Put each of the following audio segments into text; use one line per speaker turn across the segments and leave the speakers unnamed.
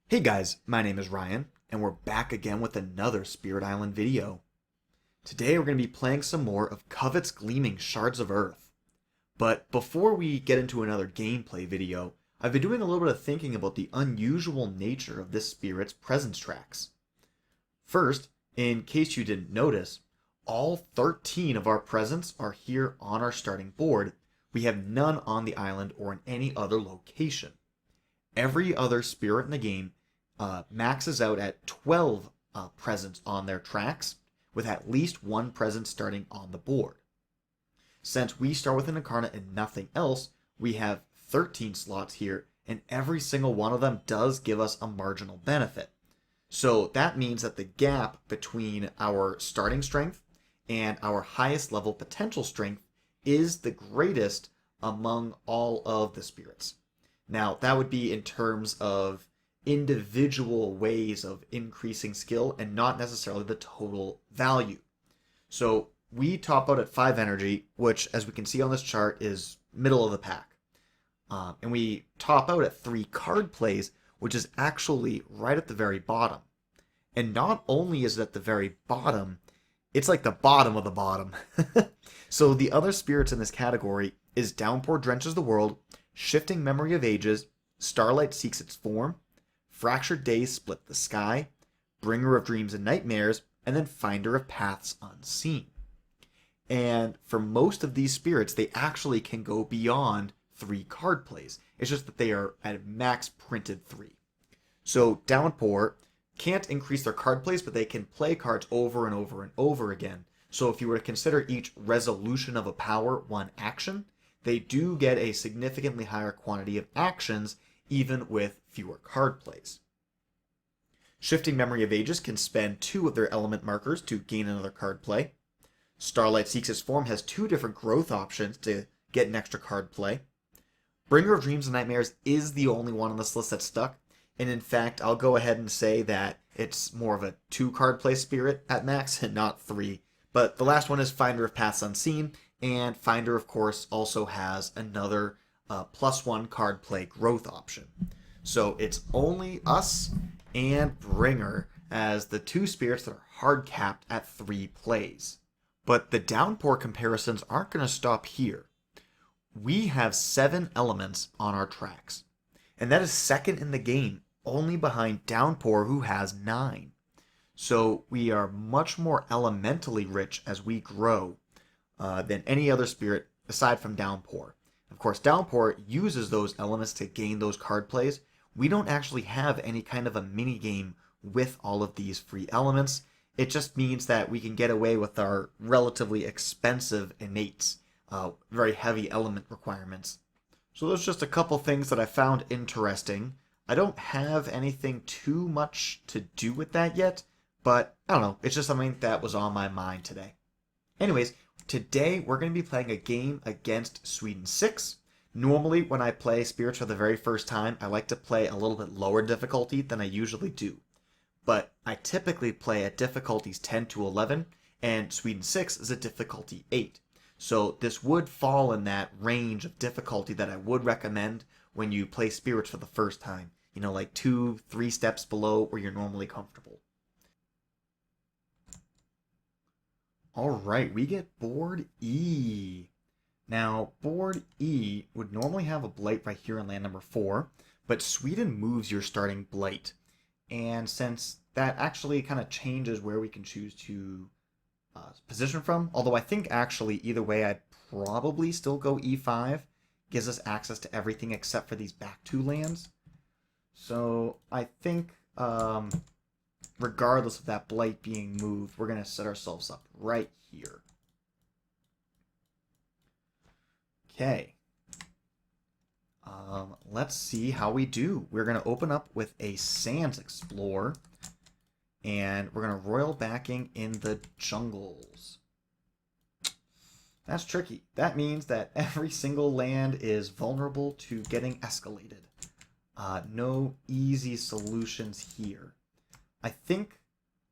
Hey guys, my name is Ryan, and we're back again with another Spirit Island video. Today we're going to be playing some more of Covet's Gleaming Shards of Earth. But before we get into another gameplay video, I've been doing a little bit of thinking about the unusual nature of this spirit's presence tracks. First, in case you didn't notice, all 13 of our presents are here on our starting board. We have none on the island or in any other location. Every other spirit in the game maxes out at 12 presents on their tracks, with at least one present starting on the board. Since we start with an Incarnate and nothing else, we have 13 slots here, and every single one of them does give us a marginal benefit. So that means that the gap between our starting strength and our highest level potential strength is the greatest among all of the spirits. Now, that would be in terms of individual ways of increasing skill and not necessarily the total value. So we top out at 5 energy, which, as we can see on this chart, is middle of the pack. And we top out at 3 card plays, which is actually right at the very bottom. And not only is it at the very bottom, it's like the bottom of the bottom. So the other spirits in this category is Downpour Drenches the World, Shifting Memory of Ages, Starlight Seeks Its Form, Fractured Days Split the Sky, Bringer of Dreams and Nightmares, and then Finder of Paths Unseen. And for most of these spirits, they actually can go beyond 3 card plays. It's just that they are at max printed 3. So Downpour can't increase their card plays, but they can play cards over and over and over again. So if you were to consider each resolution of a power one action, they do get a significantly higher quantity of actions, even with fewer card plays. Shifting Memory of Ages can spend 2 of their element markers to gain another card play. Starlight Seeks Its Form has 2 different growth options to get an extra card play. Bringer of Dreams and Nightmares is the only one on this list that's stuck, and in fact, I'll go ahead and say that it's more of a 2 card play spirit at max and not 3. But the last one is Finder of Paths Unseen, and Finder, of course, also has another +1 card play growth option. So it's only us and Bringer as the 2 spirits that are hard capped at 3 plays. But the Downpour comparisons aren't going to stop here. We have 7 elements on our tracks, and that is second in the game, only behind Downpour, who has 9. So we are much more elementally rich as we grow than any other spirit aside from Downpour. Of course, Downpour uses those elements to gain those card plays. We don't actually have any kind of a mini game with all of these free elements. It just means that we can get away with our relatively expensive innates, very heavy element requirements. So there's just a couple things that I found interesting. I don't have anything too much to do with that yet, but I don't know, it's just something that was on my mind today. Anyways, today we're going to be playing a game against Sweden 6. Normally, when I play Spirits for the very first time, I like to play a little bit lower difficulty than I usually do. But I typically play at difficulties 10 to 11, and Sweden 6 is a difficulty 8. So this would fall in that range of difficulty that I would recommend when you play Spirits for the first time. You know, like 2-3 steps below where you're normally comfortable. Alright, we get board E. Now, board E would normally have a blight right here in land number 4, but Sweden moves your starting blight. And since that actually kind of changes where we can choose to position from, although I think actually either way I'd probably still go E5, gives us access to everything except for these back 2 lands. So I think regardless of that blight being moved, we're going to set ourselves up right here. Okay. Let's see how we do. We're going to open up with a Sands Explorer, and we're going to royal backing in the jungles. That's tricky. That means that every single land is vulnerable to getting escalated. No easy solutions here. I think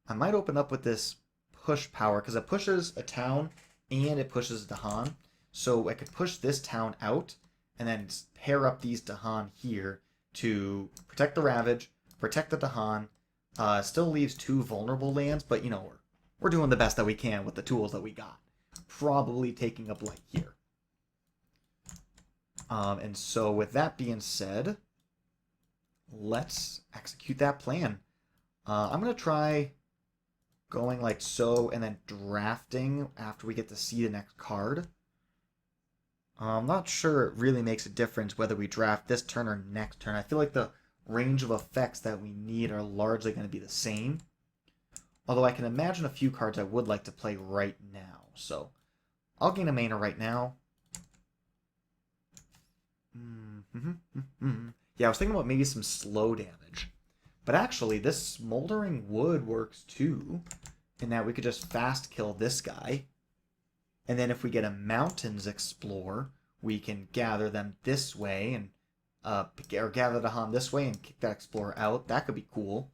I might open up with this push power, because it pushes a town and it pushes Dahan. So I could push this town out and then pair up these Dahan here to protect the Ravage, protect the Dahan. Still leaves 2 vulnerable lands, but you know, we're doing the best that we can with the tools that we got. Probably taking a blight here. And so with that being said, let's execute that plan. I'm going to try going like so and then drafting after we get to see the next card. I'm not sure it really makes a difference whether we draft this turn or next turn. I feel like the range of effects that we need are largely going to be the same. Although I can imagine a few cards I would like to play right now. So I'll gain a mana right now. Yeah, I was thinking about maybe some slow damage. But actually, this Smoldering Wood works too, in that we could just fast kill this guy. And then if we get a Mountains Explore, we can gather them this way, and or gather the Han this way and kick that Explorer out. That could be cool.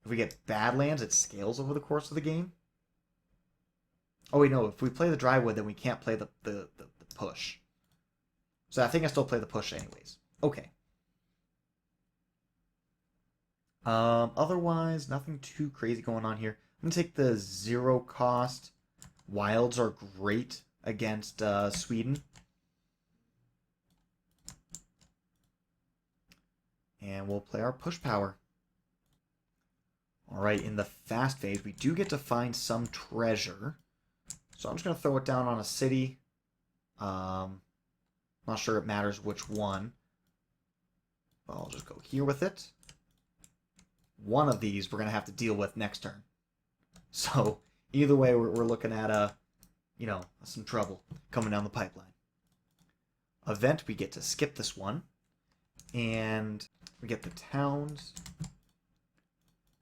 If we get Badlands, it scales over the course of the game. Oh wait, no, if we play the Drywood, then we can't play the push. So I think I still play the push anyways. Okay. Otherwise, nothing too crazy going on here. I'm going to take the 0 cost. Wilds are great against Sweden. And we'll play our push power. Alright, in the fast phase, we do get to find some treasure. So I'm just going to throw it down on a city. Not sure it matters which one. But I'll just go here with it. One of these we're going to have to deal with next turn. So either way, we're looking at some trouble coming down the pipeline. Event, we get to skip this one. And we get the towns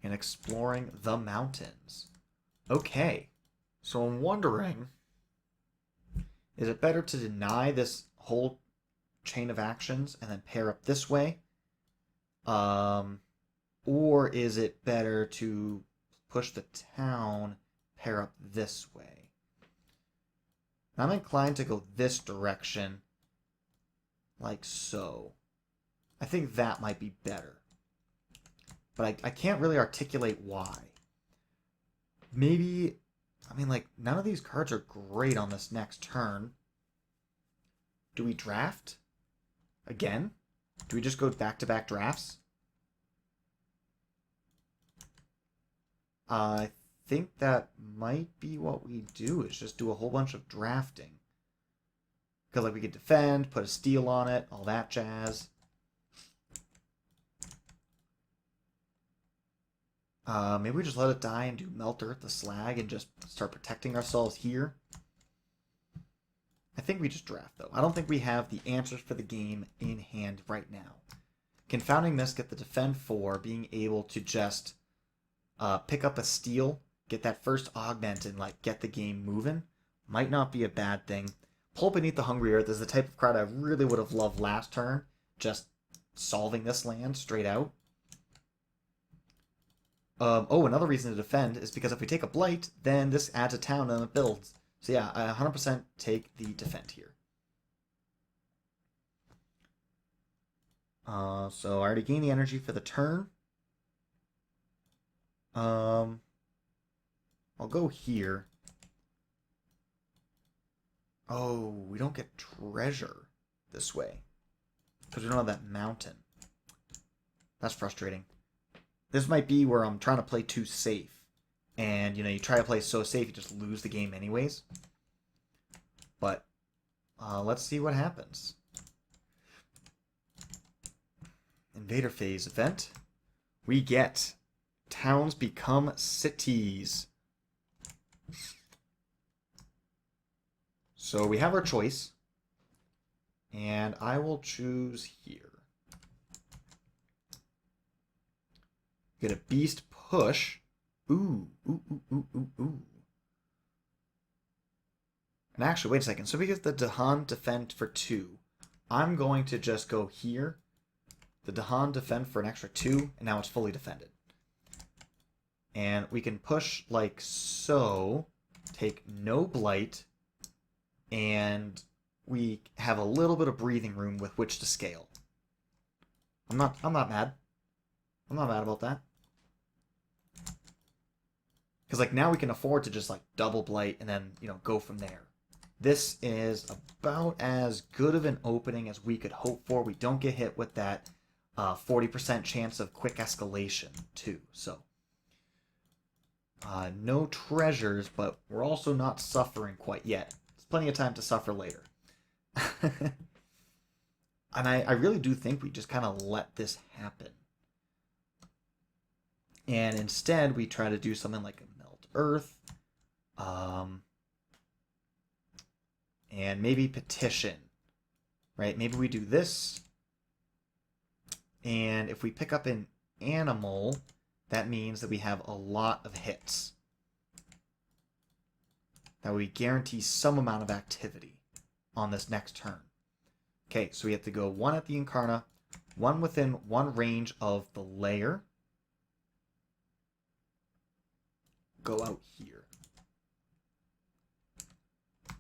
and exploring the mountains. Okay. So I'm wondering, is it better to deny this whole chain of actions and then pair up this way? Or is it better to push the town, pair up this way? I'm inclined to go this direction, like so. I think that might be better. But I can't really articulate why. Maybe, none of these cards are great on this next turn. Do we draft? Again? Do we just go back-to-back drafts? I think that might be what we do, is just do a whole bunch of drafting. Because we could defend, put a steal on it, all that jazz. Maybe we just let it die and do Melt Earth the Slag and just start protecting ourselves here. I think we just draft, though. I don't think we have the answers for the game in hand right now. Confounding Mist, get the Defend 4, being able to just pick up a steal, get that first augment, and get the game moving might not be a bad thing. Pull Beneath the Hungry Earth is the type of card I really would have loved last turn, just solving this land straight out. Another reason to defend is because if we take a blight, then this adds a town and it builds. So yeah, I 100% take the defend here. So I already gained the energy for the turn. I'll go here. Oh, we don't get treasure this way. Because we don't have that mountain. That's frustrating. This might be where I'm trying to play too safe. And, you try to play so safe, you just lose the game anyways. But, let's see what happens. Invader phase event. We get towns become cities. So we have our choice. And I will choose here. Get a beast push. Ooh. And actually, wait a second. So we get the Dahan defend for 2. I'm going to just go here. The Dahan defend for an extra 2, and now it's fully defended. And we can push like so, take no blight, and we have a little bit of breathing room with which to scale. I'm not mad. I'm not mad about that. Because, like, now we can afford to just, like, double blight and then, you know, go from there. This is about as good of an opening as we could hope for. We don't get hit with that 40% chance of quick escalation, too. So, no treasures, but we're also not suffering quite yet. There's plenty of time to suffer later. And I really do think we just kind of let this happen. And instead, we try to do something like a melt earth. And maybe petition. Right? Maybe we do this. And if we pick up an animal, that means that we have a lot of hits. That we guarantee some amount of activity on this next turn. Okay, so we have to go one at the Incarna, one within one range of the layer. Go out here.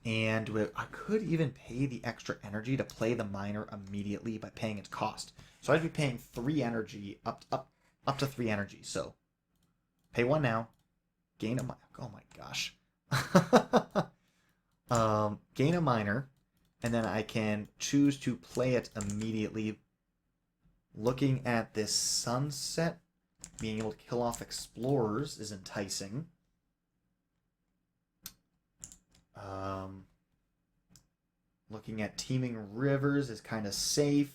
And I could even pay the extra energy to play the miner immediately by paying its cost. So I'd be paying 3 energy, up to 3 energy. So pay 1 now, gain a miner. Oh my gosh. Gain a miner, and then I can choose to play it immediately. Looking at this sunset, being able to kill off explorers is enticing. Looking at teeming rivers is kind of safe.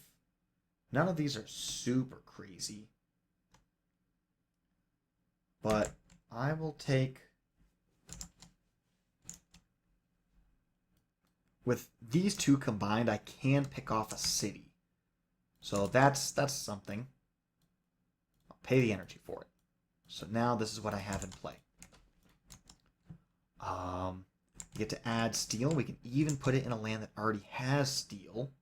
None of these are super crazy. But I will take... With these two combined, I can pick off a city. So that's something. I'll pay the energy for it. So now this is what I have in play. You get to add steel. We can even put it in a land that already has steel.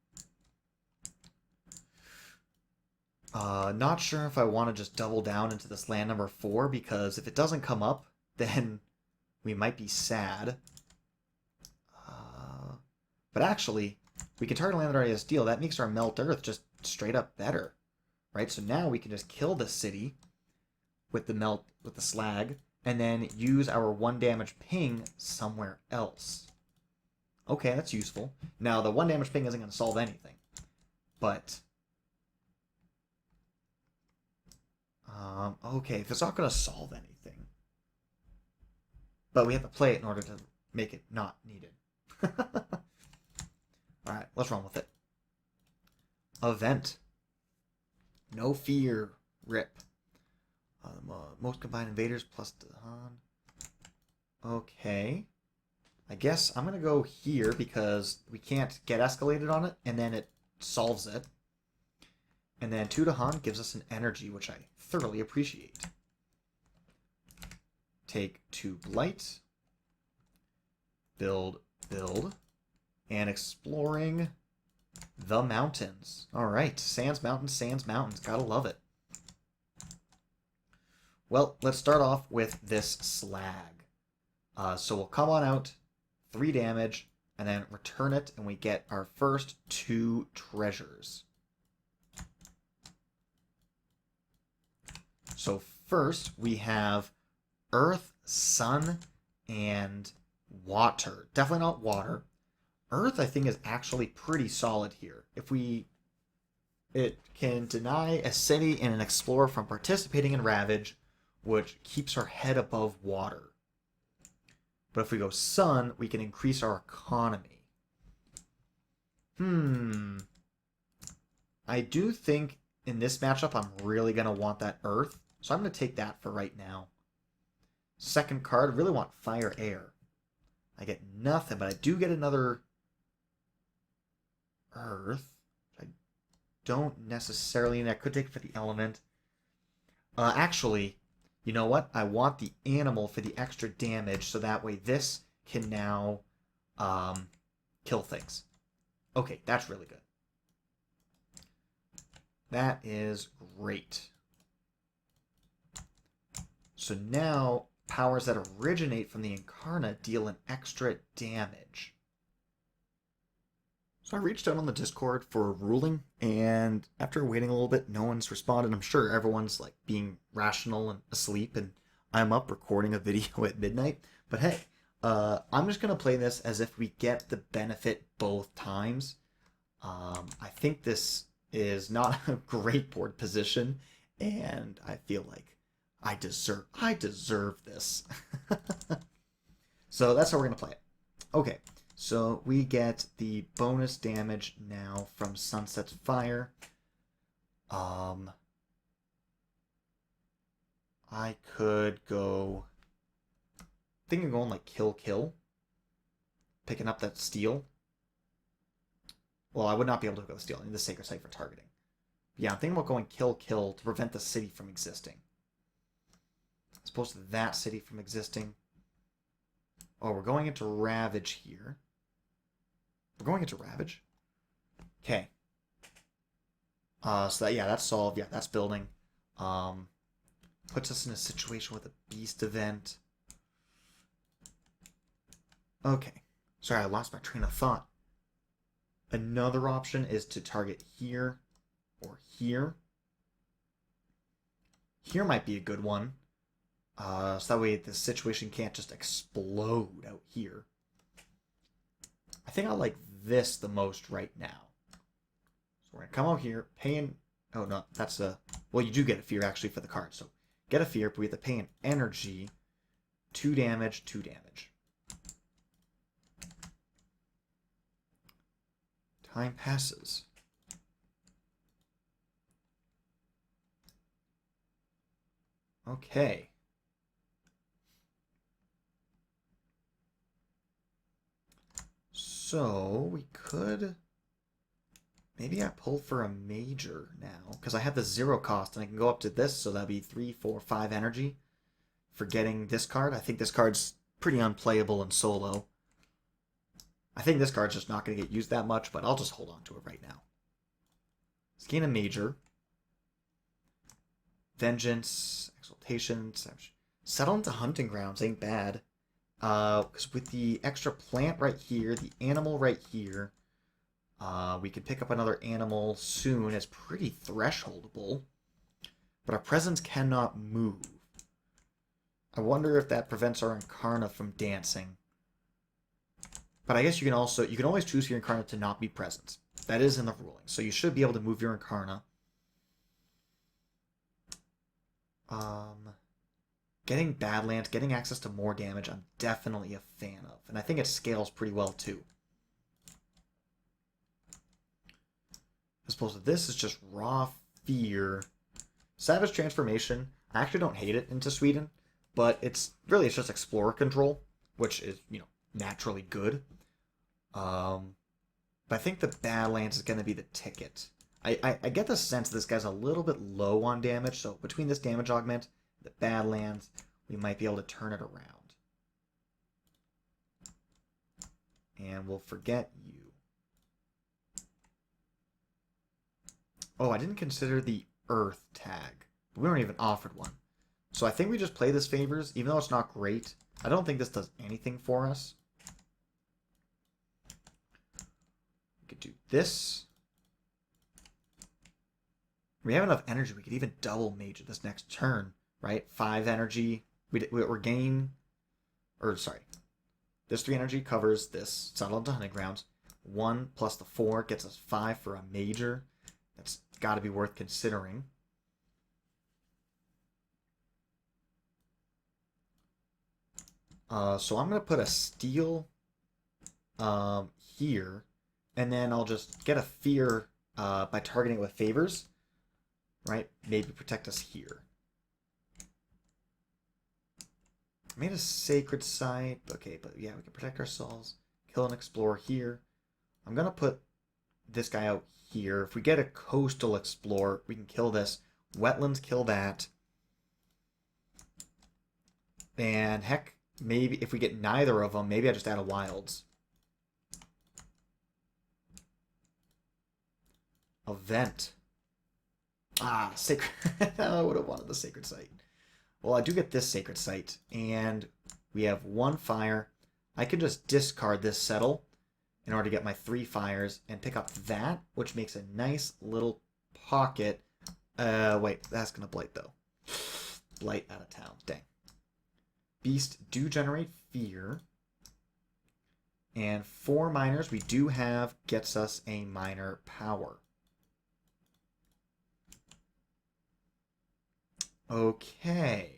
Not sure if I want to just double down into this land number 4, because if it doesn't come up, then we might be sad. But actually, we can target a land that already has steel. That makes our Melt Earth just straight up better. Right? So now we can just kill the city with the slag, and then use our 1 damage ping somewhere else. Okay, that's useful. Now, the 1 damage ping isn't going to solve anything. But... okay, if it's not going to solve anything. But we have to play it in order to make it not needed. Alright, let's run with it. Event. No fear. Rip. Most combined invaders plus Dahan. Okay. I guess I'm going to go here because we can't get escalated on it, and then it solves it. And then 2 Dahan gives us an energy, which I thoroughly appreciate. Take 2 Blight. Build. And exploring the mountains. Alright, Sands Mountains. Gotta love it. Well, let's start off with this slag. So we'll come on out, 3 damage, and then return it, and we get our first 2 treasures. So first, we have Earth, Sun, and Water. Definitely not Water. Earth, I think, is actually pretty solid here. It can deny a city and an explorer from participating in Ravage, which keeps our head above water. But if we go Sun, we can increase our economy. I do think in this matchup I'm really going to want that Earth, so I'm going to take that for right now. Second card, really want Fire Air. I get nothing, but I do get another Earth. I don't necessarily, and I could take it for the element. Actually, you know what? I want the animal for the extra damage, so that way this can now kill things. Okay, that's really good. That is great. So now, powers that originate from the Incarna deal an extra damage. So I reached out on the Discord for a ruling, and after waiting a little bit, no one's responded. I'm sure everyone's like being rational and asleep, and I'm up recording a video at midnight. But hey, I'm just gonna play this as if we get the benefit both times. I think this is not a great board position, and I feel like I deserve this. So that's how we're gonna play it. Okay, so we get the bonus damage now from Sunset's Fire. I could go. I think I'm going like kill, picking up that steel. Well, I would not be able to go steel. I need the Sacred Site for targeting. But yeah, I'm thinking about going kill to prevent the city from existing. As opposed to that city from existing. Oh, we're going into Ravage here. We're going into Ravage? Okay. So that, yeah, that's solved. Yeah, that's building. Puts us in a situation with a beast event. Okay. Sorry, I lost my train of thought. Another option is to target here or here. Here might be a good one. So that way the situation can't just explode out here. I think I like this the most right now. So we're going to come out here, pay in... Oh, no, that's a... Well, you do get a fear, actually, for the card. So get a fear, but we have to pay an energy. 2 damage, 2 damage. Time passes. Okay. So we could... Maybe I pull for a major now, because I have the 0 cost, and I can go up to this, so that'd be 3, 4, 5 energy for getting this card. I think this card's pretty unplayable in solo. I think this card's just not going to get used that much, but I'll just hold on to it right now. Let's gain a major. Vengeance, Exaltation, Settle into Hunting Grounds ain't bad. Because with the extra plant right here, the animal right here, we can pick up another animal soon as pretty thresholdable. But our presence cannot move. I wonder if that prevents our Incarna from dancing. But I guess you can always choose your Incarna to not be present. That is in the ruling. So you should be able to move your Incarna. Getting Badlands, getting access to more damage, I'm definitely a fan of. And I think it scales pretty well too. As opposed to this is just raw fear. Savage Transformation, I actually don't hate it into Sweden, but it's just Explorer control, which is, naturally good. But I think the Badlands is going to be the ticket. I get the sense this guy's a little bit low on damage, so between this damage augment, the Badlands, we might be able to turn it around. And we'll forget you. Oh, I didn't consider the Earth tag. But we weren't even offered one. So I think we just play this favors, even though it's not great. I don't think this does anything for us. We could do this. We have enough energy. We could even double major this next turn, right? 5 energy. We're gain... Or, sorry. This 3 energy covers this Settle into Hunting Grounds. 1 plus the 4 gets us 5 for a major. That's got to be worth considering. So I'm going to put a steel here. And then I'll just get a fear by targeting it with favors. Right? Maybe protect us here. I made a Sacred Site. Okay, but yeah, we can protect ourselves. Kill an Explorer here. I'm going to put this guy out here. If we get a Coastal Explorer, we can kill this. Wetlands, kill that. And heck, maybe if we get neither of them, maybe I just add a Wilds. Event. Ah, Sacred. I would have wanted the Sacred Site. Well, I do get this Sacred Site, and we have 1 fire. I can just discard this Settle, in order to get my 3 fires and pick up that, which makes a nice little pocket. Wait, that's going to blight, though. Blight out of town. Dang. Beast do generate fear. And 4 miners we do have gets us a miner power. Okay.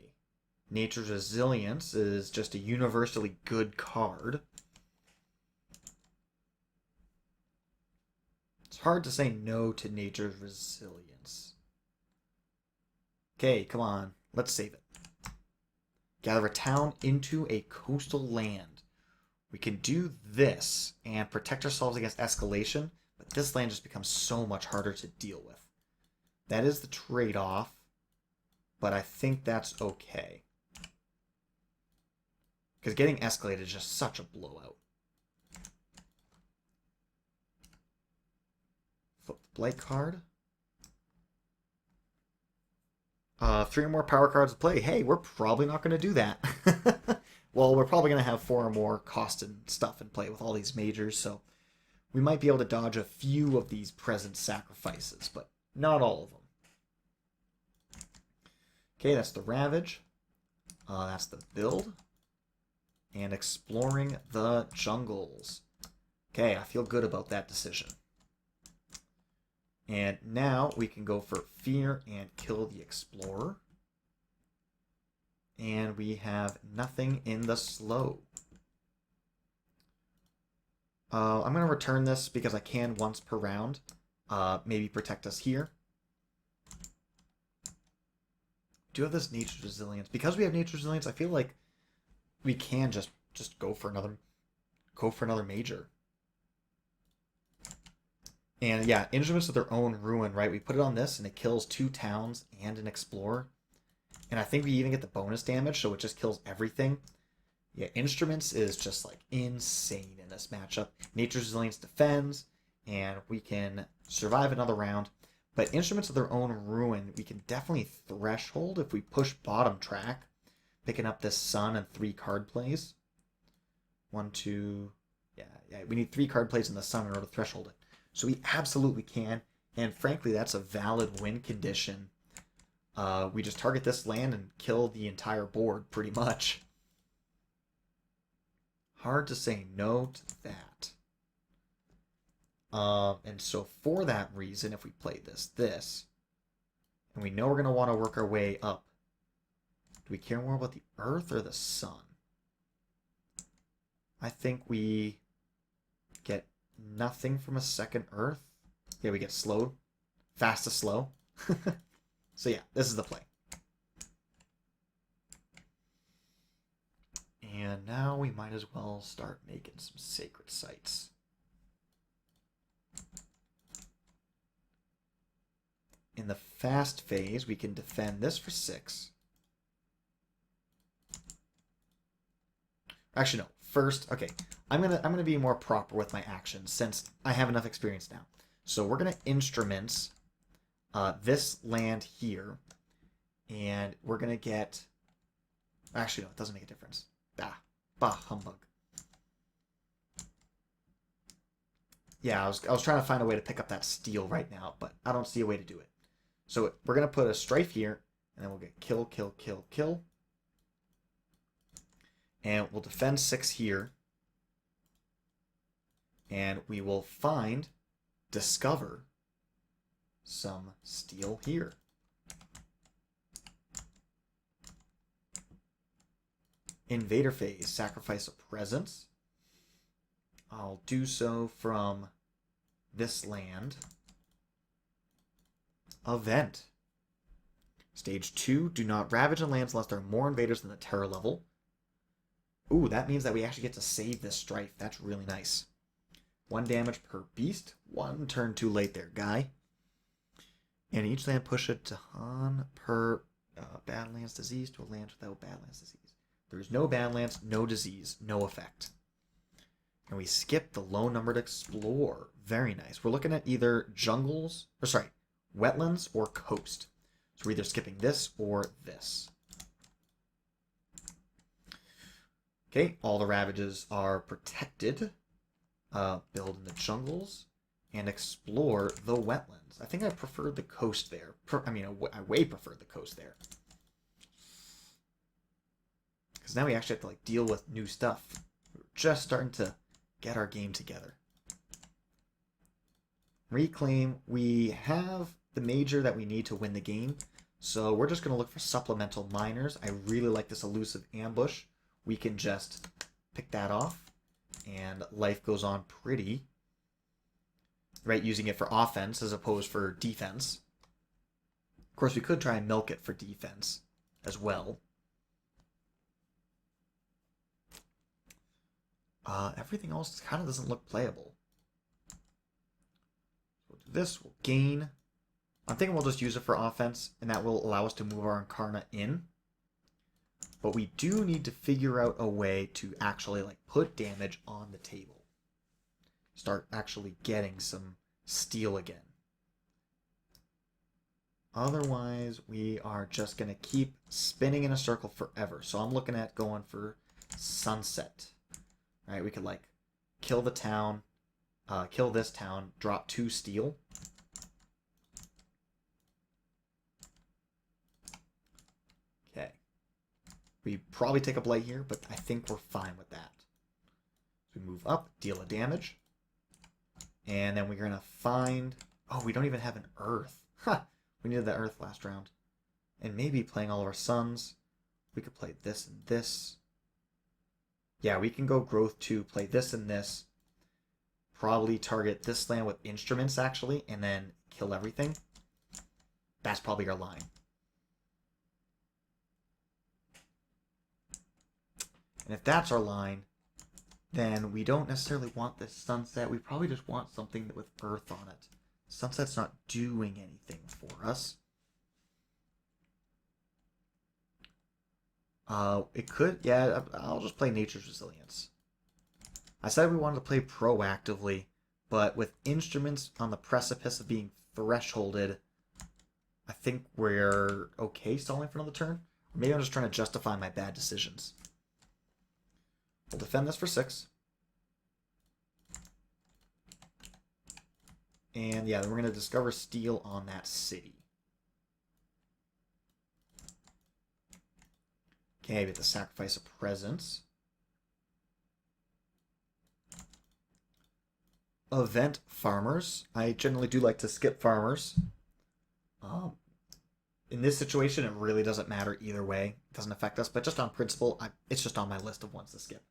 Nature's Resilience is just a universally good card. It's hard to say no to Nature's Resilience. Okay, come on. Let's save it. Gather a town into a coastal land. We can do this and protect ourselves against escalation, but this land just becomes so much harder to deal with. That is the trade-off, but I think that's okay. Because getting escalated is just such a blowout. Flip the Blight card. 3 or more power cards to play. Hey, we're probably not going to do that. Well, we're probably going to have 4 or more cost and stuff in play with all these majors, so we might be able to dodge a few of these present sacrifices, but not all of them. Okay, that's the Ravage. That's the build. And exploring the jungles. Okay, I feel good about that decision. And now we can go for Fear and kill the Explorer. And we have nothing in the slow. I'm going to return this because I can once per round. Maybe protect us here. Do have this Nature's Resilience. Because we have Nature's Resilience, I feel like we can just go for another major. And yeah, Instruments of Their Own Ruin, right? We put it on this and it kills 2 towns and an explorer. And I think we even get the bonus damage, so it just kills everything. Yeah, Instruments is just like insane in this matchup. Nature's Resilience defends, and we can survive another round. But Instruments of Their Own Ruin, we can definitely threshold if we push bottom track, picking up this Sun and 3 card plays. 1, 2, yeah, we need 3 card plays in the Sun in order to threshold it. So we absolutely can, and frankly, that's a valid win condition. We just target this land and kill the entire board, pretty much. Hard to say no to that. And so for that reason, if we play this, and we know we're going to want to work our way up, do we care more about the Earth or the Sun? I think we get nothing from a second Earth. Yeah, we get slowed. Fast to slow. So yeah, this is the play. And now we might as well start making some sacred sites. In the fast phase, we can defend this for 6. Actually, no. First, okay, I'm gonna be more proper with my actions since I have enough experience now. So we're gonna Instruments this land here, and we're gonna get. Actually, no, it doesn't make a difference. Bah, humbug. Yeah, I was trying to find a way to pick up that steel right now, but I don't see a way to do it. So we're gonna put a Strife here, and then we'll get kill, kill, kill, kill. And we'll defend 6 here. And we will discover some steel here. Invader phase, sacrifice a presence. I'll do so from this land. Event. Stage 2, do not ravage in lands unless there are more invaders than the terror level. Ooh, that means that we actually get to save this Strife. That's really nice. 1 damage per beast. 1 turn too late there, guy. And each land push a ton per Badlands disease to a land without Badlands disease. There's no Badlands, no disease, no effect. And we skip the low numbered explore. Very nice. We're looking at either wetlands or coast. So we're either skipping this or this. Okay, all the ravages are protected. build in the jungles and explore the wetlands. I think I preferred the coast there. I way preferred the coast there. Because now we actually have to like deal with new stuff. We're just starting to get our game together. Reclaim. We have the major that we need to win the game. So we're just going to look for supplemental miners. I really like this elusive ambush. We can just pick that off. And life goes on pretty. Right, using it for offense as opposed for defense. Of course, we could try and milk it for defense as well. Everything else kind of doesn't look playable. We'll do this, we'll gain. I'm thinking we'll just use it for offense, and that will allow us to move our Incarna in. But we do need to figure out a way to actually like put damage on the table. Start actually getting some steel again. Otherwise, we are just going to keep spinning in a circle forever. So I'm looking at going for sunset. Right, we could like kill the town, kill this town, drop 2 steel. Okay. We probably take a blight here, but I think we're fine with that. So we move up, deal a damage. And then we're going to find... Oh, we don't even have an earth. Ha! We needed that earth last round. And maybe playing all of our suns. We could play this and this. Yeah, we can go growth 2, play this and this. Probably target this land with instruments, actually, and then kill everything. That's probably our line. And if that's our line, then we don't necessarily want this sunset. We probably just want something with earth on it. Sunset's not doing anything for us. It could, yeah, I'll just play Nature's Resilience. I said we wanted to play proactively, but with instruments on the precipice of being thresholded, I think we're okay stalling for another turn. Or maybe I'm just trying to justify my bad decisions. We'll defend this for 6. And yeah, then we're going to discover steel on that city. Okay, we have to sacrifice a presence. Event farmers. I generally do like to skip farmers. In this situation, it really doesn't matter either way. It doesn't affect us, but just on principle, it's just on my list of ones to skip.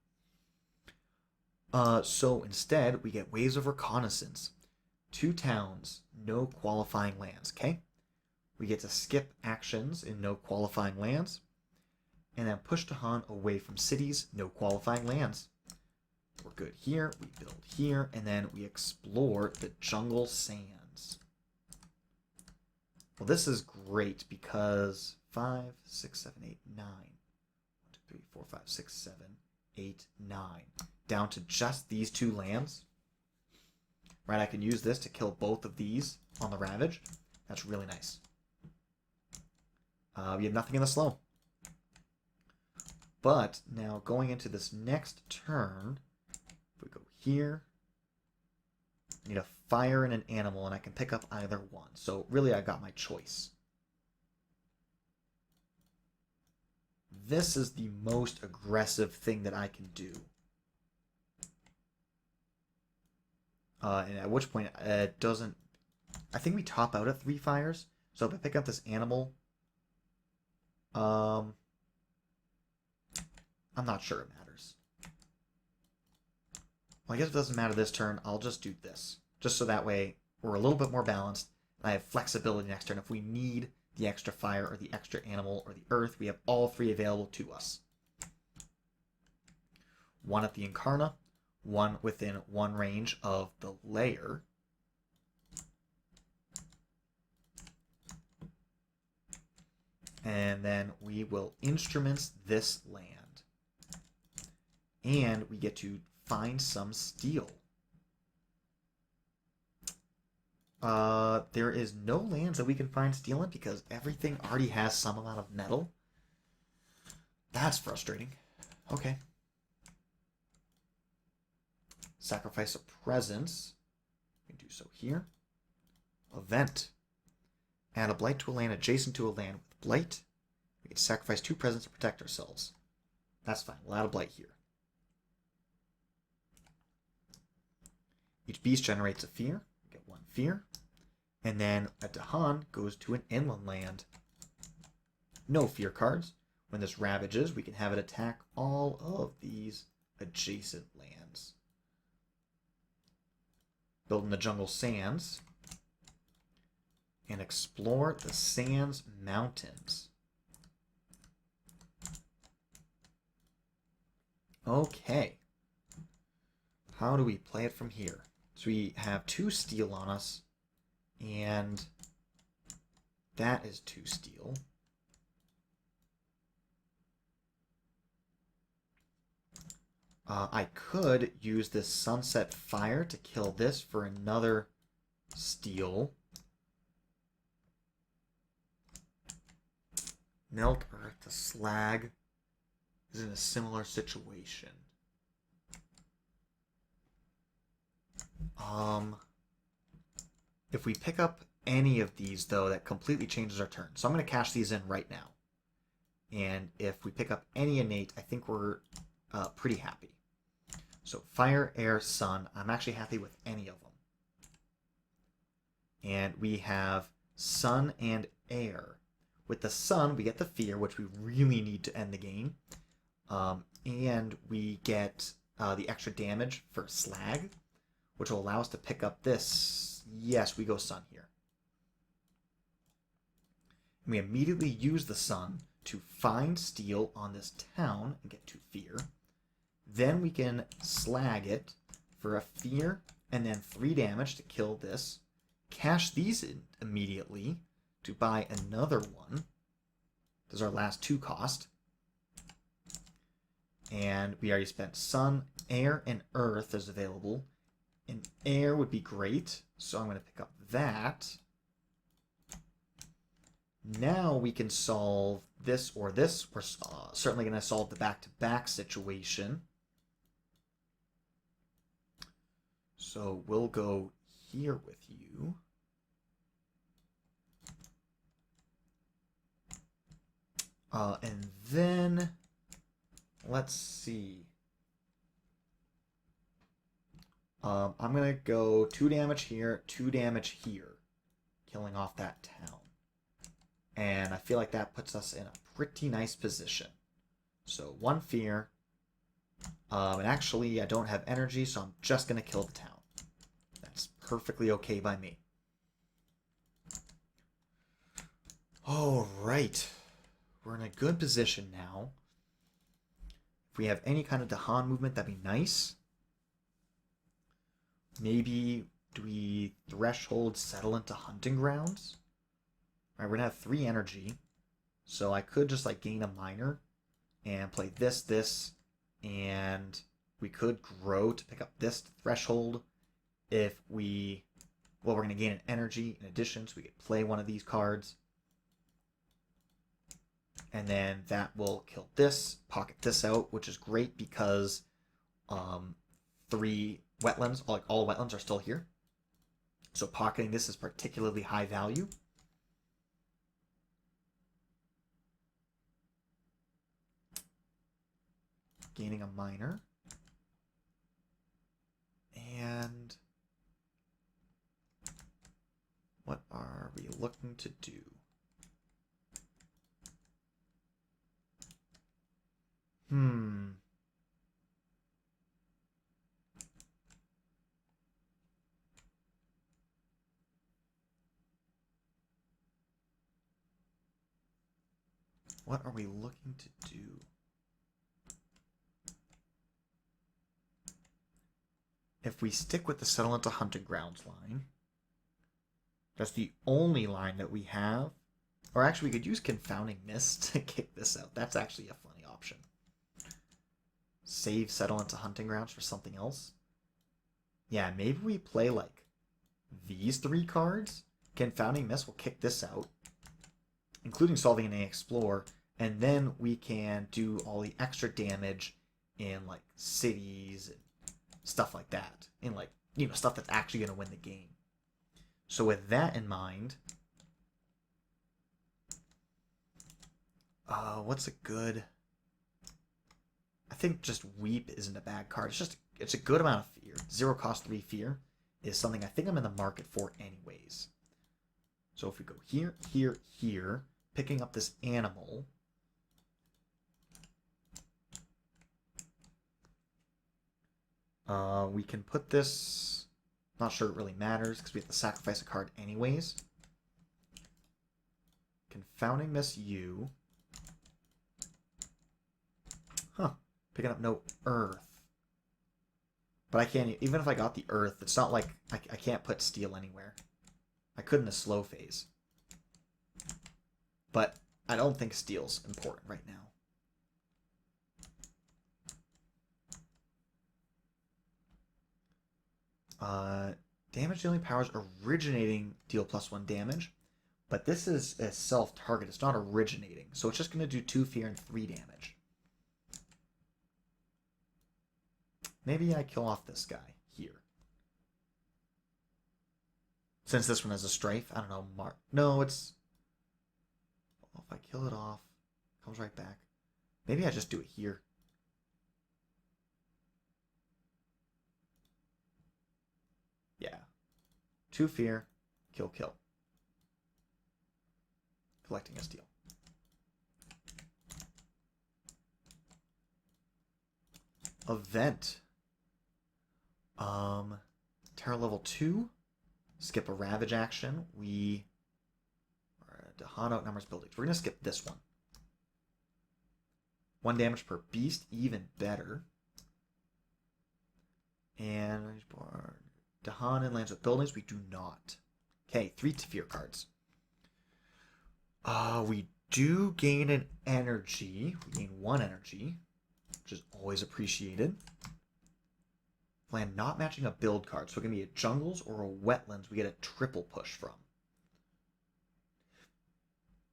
So instead, we get waves of reconnaissance. 2 towns, no qualifying lands, okay? We get to skip actions in no qualifying lands. And then push to hunt away from cities, no qualifying lands. We're good here, we build here, and then we explore the jungle sands. Well, this is great because 5, 6, 7, 8, 9. 1, 2, 3, 4, 5, 6, 7, 8, 9. Down to just these 2 lands. Right, I can use this to kill both of these on the Ravage. That's really nice. We have nothing in the slow. But now going into this next turn, if we go here, I need a fire and an animal, and I can pick up either one. So really, I got my choice. This is the most aggressive thing that I can do. And at which point, it doesn't... I think we top out at 3 fires. So if I pick up this animal... I'm not sure it matters. Well, I guess it doesn't matter this turn. I'll just do this. Just so that way we're a little bit more balanced. And I have flexibility next turn. If we need the extra fire or the extra animal or the earth, we have all 3 available to us. 1 at the Incarna. 1 within 1 range of the layer. And then we will instruments this land. And we get to find some steel. There is no lands that we can find steel in because everything already has some amount of metal. That's frustrating. Okay. Sacrifice a presence. We can do so here. Event. Add a blight to a land adjacent to a land with blight. We can sacrifice 2 presents to protect ourselves. That's fine. We'll add a blight here. Each beast generates a fear. We get 1 fear. And then a Dahan goes to an inland land. No fear cards. When this ravages, we can have it attack all of these adjacent lands. Build in the jungle sands. And explore the Sands Mountains. Okay. How do we play it from here? So we have 2 steel on us, and that is 2 steel. I could use this Sunset Fire to kill this for another steel. Melt Earth to Slag is in a similar situation. If we pick up any of these, though, that completely changes our turn. So I'm going to cash these in right now. And if we pick up any innate, I think we're pretty happy. So Fire, Air, Sun. I'm actually happy with any of them. And we have Sun and Air. With the Sun, we get the Fear, which we really need to end the game. And we get the extra damage for Slag, which will allow us to pick up this. Yes, we go Sun here. And we immediately use the Sun to find Steel on this town and get 2 Fear. Then we can Slag it for a Fear and then 3 damage to kill this. Cash these in immediately to buy another one. This is our last 2 cost. And we already spent Sun, Air, and Earth is available. And Air would be great, so I'm going to pick up that. Now we can solve this or this. We're certainly going to solve the back-to-back situation. So we'll go here with you. And then, let's see. I'm going to go 2 damage here, 2 damage here, killing off that town. And I feel like that puts us in a pretty nice position. So 1 fear. And actually, I don't have energy, so I'm just going to kill the town. That's perfectly okay by me. All right. We're in a good position now. If we have any kind of Dahan movement, that'd be nice. Maybe do we threshold settle into hunting grounds? All right, we're gonna have 3 energy, so I could just like gain a minor and play this, and we could grow to pick up this threshold. If we, well, we're gonna gain an energy in addition, so we could play one of these cards, and then that will kill this, pocket this out, which is great because 3 wetlands, like all wetlands, are still here. So pocketing this is particularly high value. Gaining a minor. And what are we looking to do? What are we looking to do? If we stick with the settle into hunting grounds line, that's the only line that we have. Or actually, we could use Confounding Mist to kick this out. That's actually a funny option. Save settle into hunting grounds for something else. Yeah, maybe we play like these 3 cards. Confounding Mist will kick this out, including solving an Explore, and then we can do all the extra damage in like cities and stuff like that. And like, you know, stuff that's actually going to win the game. So with that in mind, what's a good... I think just Weep isn't a bad card. It's a good amount of fear. 0 cost 3 fear is something I think I'm in the market for anyways. So if we go here, here, here, picking up this animal. We can put this... Not sure it really matters because we have to sacrifice a card anyways. Confounding Miss U. Huh. Picking up no Earth. But I can't... Even if I got the Earth, it's not like I can't put Steel anywhere. I could in a slow phase. But I don't think Steel's important right now. Damage dealing powers originating deal +1 damage. But this is a self-target. It's not originating. So it's just going to do 2 fear and 3 damage. Maybe I kill off this guy here. Since this one has a strafe. I don't know. No, it's... Well, if I kill it off, it comes right back. Maybe I just do it here. Yeah. 2 fear, kill, kill. Collecting a steal. Event. Terror level 2. Skip a Ravage action. Dahan outnumbers buildings. We're going to skip this one. 1 damage per beast, even better. And Dahan and lands with buildings, we do not. Okay, 3 fear cards. We do gain an energy. We gain 1 energy, which is always appreciated. Land not matching a build card, so it can be a jungles or a wetlands we get a triple push from.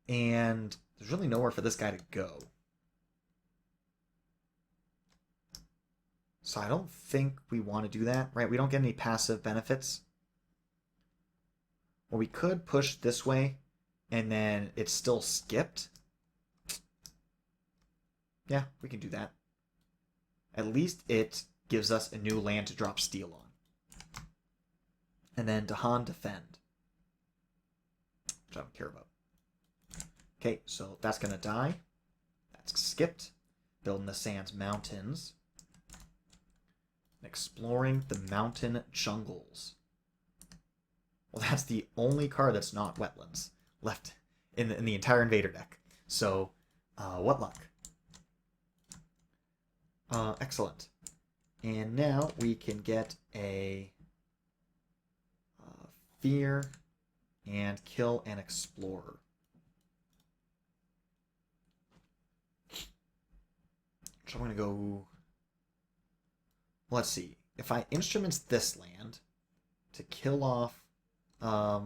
And there's really nowhere for this guy to go. So I don't think we want to do that, right? We don't get any passive benefits. Or we could push this way, and then it's still skipped. Yeah, we can do that. At least it gives us a new land to drop steel on. And then Dahan defend. Which I don't care about. Okay, so that's going to die. That's skipped. Building the Sands Mountains. Exploring the mountain jungles. Well, that's the only card that's not wetlands left in the entire Invader deck. So, what luck. Excellent. And now we can get a Fear and kill an Explorer. So I'm going to go... Let's see. If I instruments this land to kill off 5,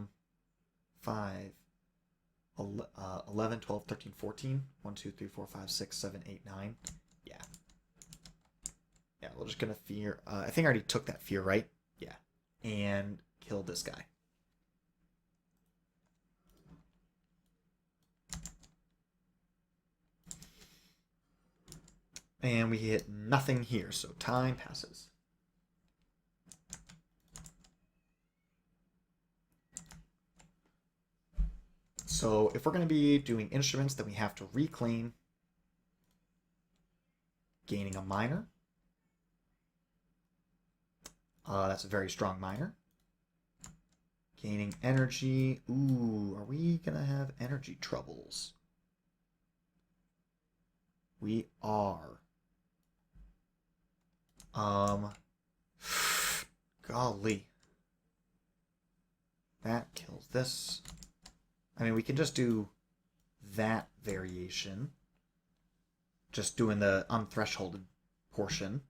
11, 12, 13, 14. 1, 2, 3, 4, 5, 6, 7, 8, 9. Yeah. Yeah, we're just going to fear... I think I already took that fear, right? Yeah. And kill this guy. And we hit nothing here, so time passes. So if we're going to be doing instruments, then we have to reclaim, gaining a minor. That's a very strong minor. Gaining energy. Ooh, are we going to have energy troubles? We are. Golly. That kills this. I mean, we can just do that variation. Just doing the unthresholded portion.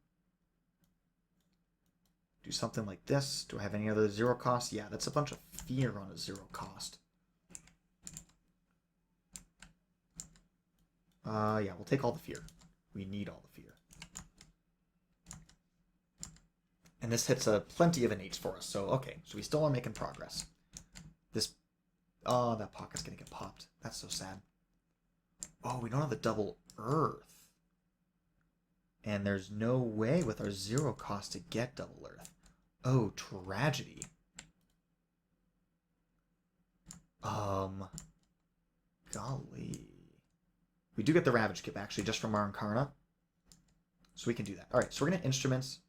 Do something like this. Do I have any other 0 cost? Yeah, that's a bunch of fear on a 0 cost. Yeah, we'll take all the fear. We need all the fear. And this hits a plenty of innate for us. So, okay. So we still are making progress. This... Oh, that pocket's going to get popped. That's so sad. Oh, we don't have the double Earth. And there's no way with our 0 cost to get double Earth. Oh, tragedy. Golly. We do get the Ravage Kip, actually, just from our Incarna. So we can do that. Alright, so we're going to Instruments.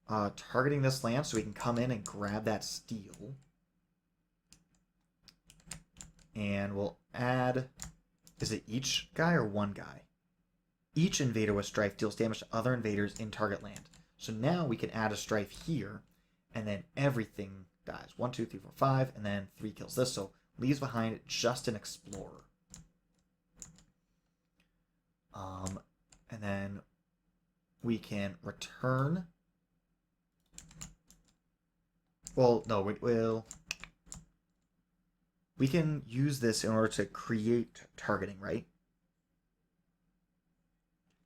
Targeting this land so we can come in and grab that steel. And we'll add... Is it each guy or one guy? Each invader with Strife deals damage to other invaders in target land. So now we can add a Strife here, and then everything dies. 1, 2, 3, 4, 5, and then 3 kills this. So leaves behind just an Explorer. And then we can return. Well, no, we can use this in order to create targeting, right?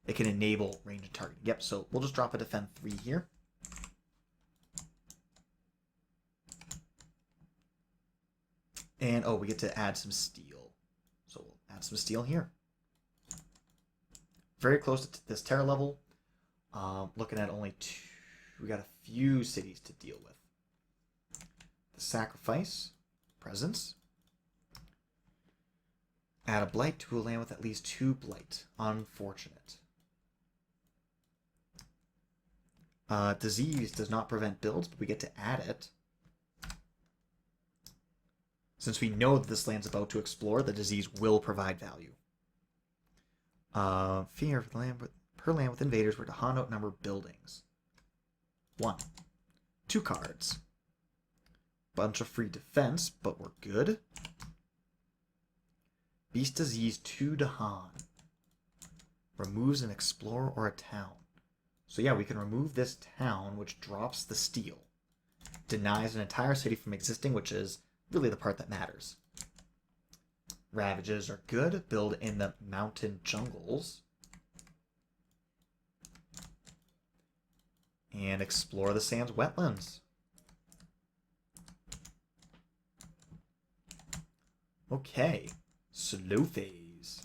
It can enable range and targeting. Yep, so we'll just drop a defend 3 here. And, oh, we get to add some steel. So we'll add some steel here. Very close to this terror level. Looking at only 2. We got a few cities to deal with. The Sacrifice. Presence. Add a Blight to a land with at least 2 Blight. Unfortunate. Disease does not prevent builds, but we get to add it. Since we know that this land's about to explore, the disease will provide value. Fear for the land per land with invaders were to hunt outnumber buildings. 1. 2 cards. Bunch of free defense, but we're good. Beast Disease 2 Dahan. Removes an explorer or a town. So yeah, we can remove this town, which drops the steel. Denies an entire city from existing, which is really the part that matters. Ravages are good. Build in the mountain jungles. And explore the Sands wetlands. Okay. Slow phase.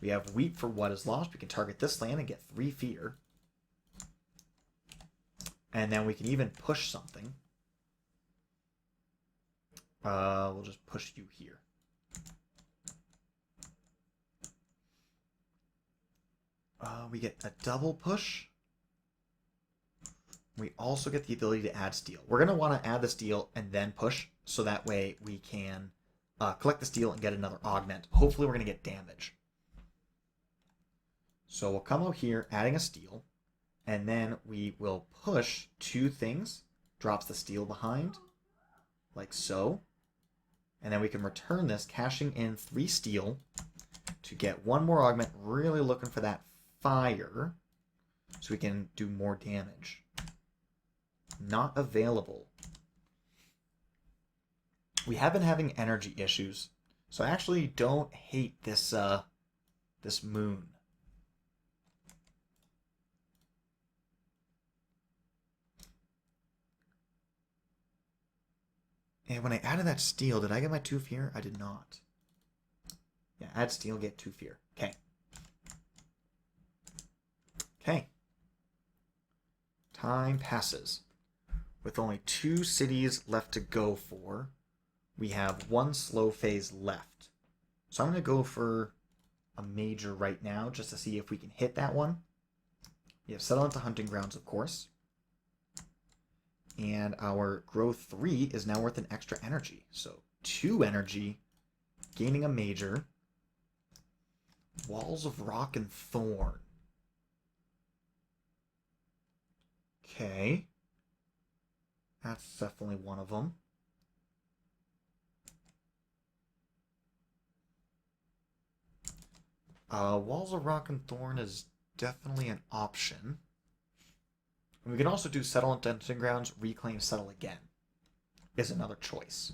We have Weep for what is lost. We can target this land and get 3 fear. And then we can even push something. We'll just push you here. We get a double push. We also get the ability to add steel. We're going to want to add the steel and then push, so that way we can collect the steel and get another augment. Hopefully we're going to get damage. So we'll come out here, adding a steel, and then we will push 2 things. Drops the steel behind, like so. And then we can return this, cashing in 3 steel to get 1 more augment. Really looking for that fire so we can do more damage. Not available. We have been having energy issues, so I actually don't hate this this moon. And when I added that steel, did I get my 2 fear? I did not. Yeah, add steel, get 2 fear. Okay. Okay. Time passes. With only 2 cities left to go for, we have 1 slow phase left. So I'm going to go for a major right now, just to see if we can hit that one. We have Settlement to Hunting Grounds, of course. And our growth 3 is now worth an extra energy. So 2 energy, gaining a major. Walls of Rock and Thorn. Okay. That's definitely one of them. Walls of Rock and Thorn is definitely an option. And we can also do Settle on Hunting Grounds, Reclaim, Settle Again. Is another choice.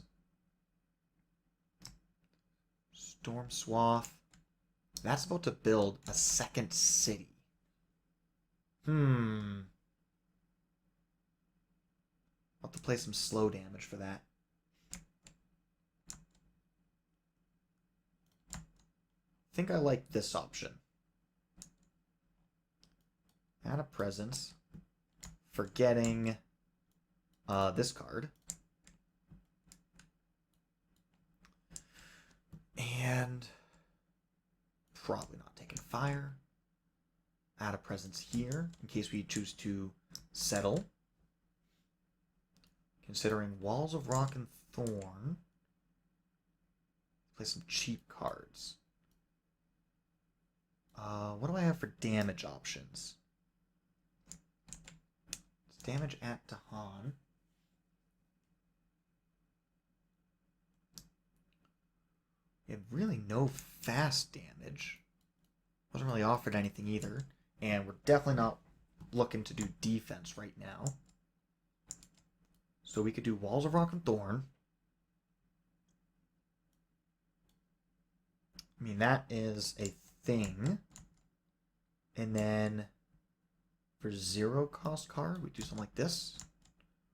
Storm Swath. That's about to build a second city. I'll have to play some slow damage for that. I think I like this option. Add a presence. Forgetting this card. And probably not taking fire. Add a presence here in case we choose to settle. Considering Walls of Rock and Thorn. Play some cheap cards. What do I have for damage options? It's damage at Dahan. We have really no fast damage. Wasn't really offered anything either. And we're definitely not looking to do defense right now. So we could do Walls of Rock and Thorn. I mean, that is a thing. And then for 0 cost card, we do something like this.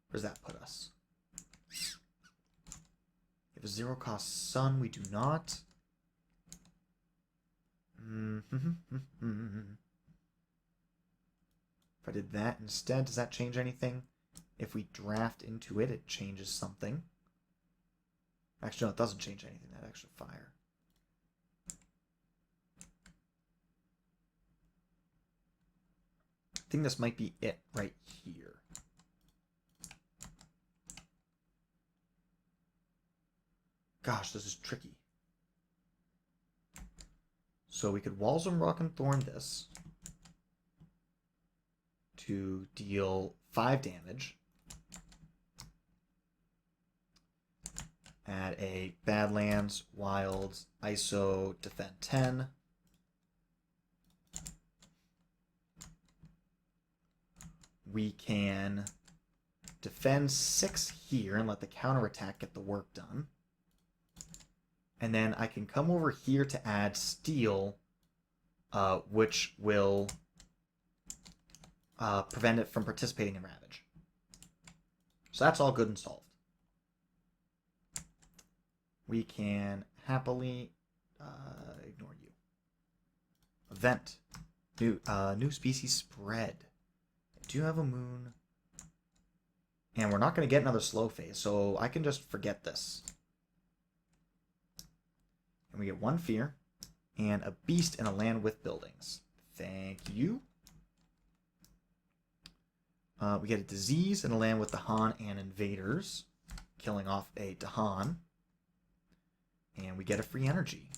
Where does that put us? If a 0 cost Sun, we do not. If I did that instead, does that change anything? If we draft into it, it changes something. Actually, no, it doesn't change anything. That extra fire. I think this might be it right here. Gosh, this is tricky. So we could Walls of Rock and Thorn this to deal 5 damage. Add a Badlands, Wilds, ISO, defend 10. We can defend 6 here and let the counterattack get the work done. And then I can come over here to add Steel, which will prevent it from participating in Ravage. So that's all good and solved. We can happily ignore you. Event. New species spread. I do have a moon. And we're not going to get another slow phase, so I can just forget this. And we get 1 fear and a beast in a land with buildings. Thank you. We get a disease in a land with Dahan and invaders, killing off a Dahan. And we get a free energy.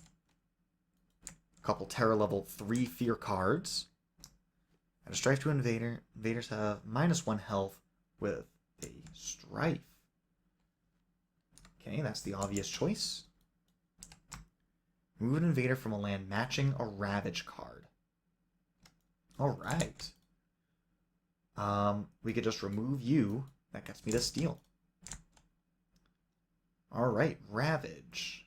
A couple Terra level 3 fear cards. And a strife to invader. Invaders have -1 health with a strife. Okay, that's the obvious choice. Move an invader from a land matching a Ravage card. Alright. We could just remove you. That gets me to Steel. Alright, Ravage.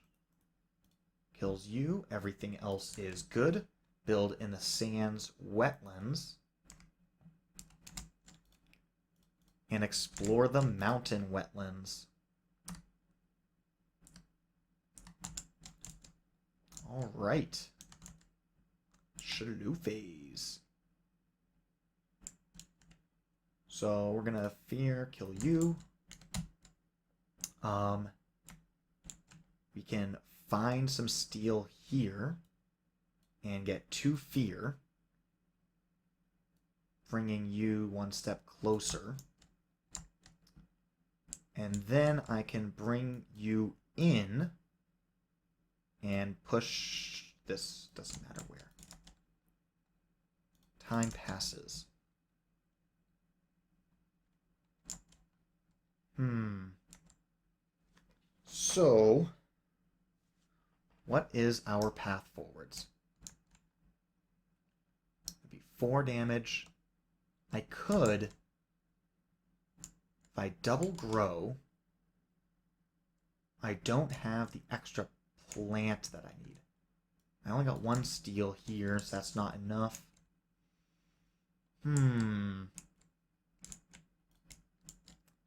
Kills you. Everything else is good. Build in the Sands Wetlands. And explore the Mountain Wetlands. Alright. Slow phase. So we're gonna fear, kill you. We can find some steel here and get 2 fear, bringing you 1 step closer. And then I can bring you in and push this, doesn't matter where. Time passes. So, what is our path forwards? It'd be 4 damage. I could, if I double grow, I don't have the extra plant that I need. I only got 1 steel here, so that's not enough.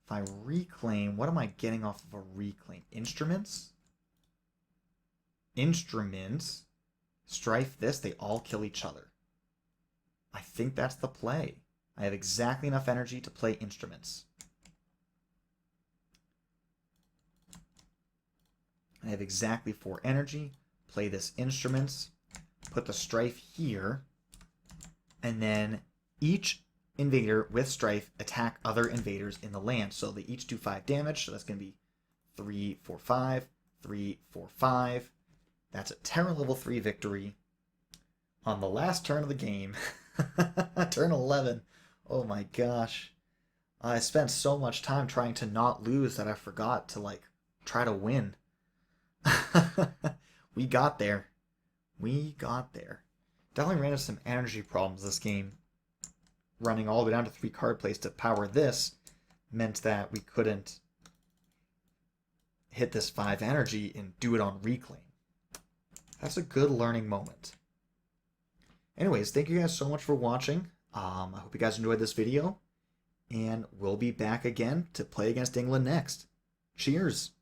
If I reclaim, what am I getting off of a reclaim? Instruments? Instruments. Strife this, they all kill each other. I think that's the play. I have exactly enough energy to play instruments. I have exactly 4 energy. Play this instruments. Put the strife here. And then each invader with strife attack other invaders in the land. So they each do 5 damage. So that's going to be 3, 4, 5. 3, 4, 5. That's a Terra level 3 victory on the last turn of the game. Turn 11. Oh my gosh. I spent so much time trying to not lose that I forgot to, like, try to win. We got there. We got there. Definitely ran into some energy problems this game. Running all the way down to 3 card plays to power this meant that we couldn't hit this 5 energy and do it on reclaim. That's a good learning moment. Anyways, thank you guys so much for watching. I hope you guys enjoyed this video. And we'll be back again to play against England next. Cheers!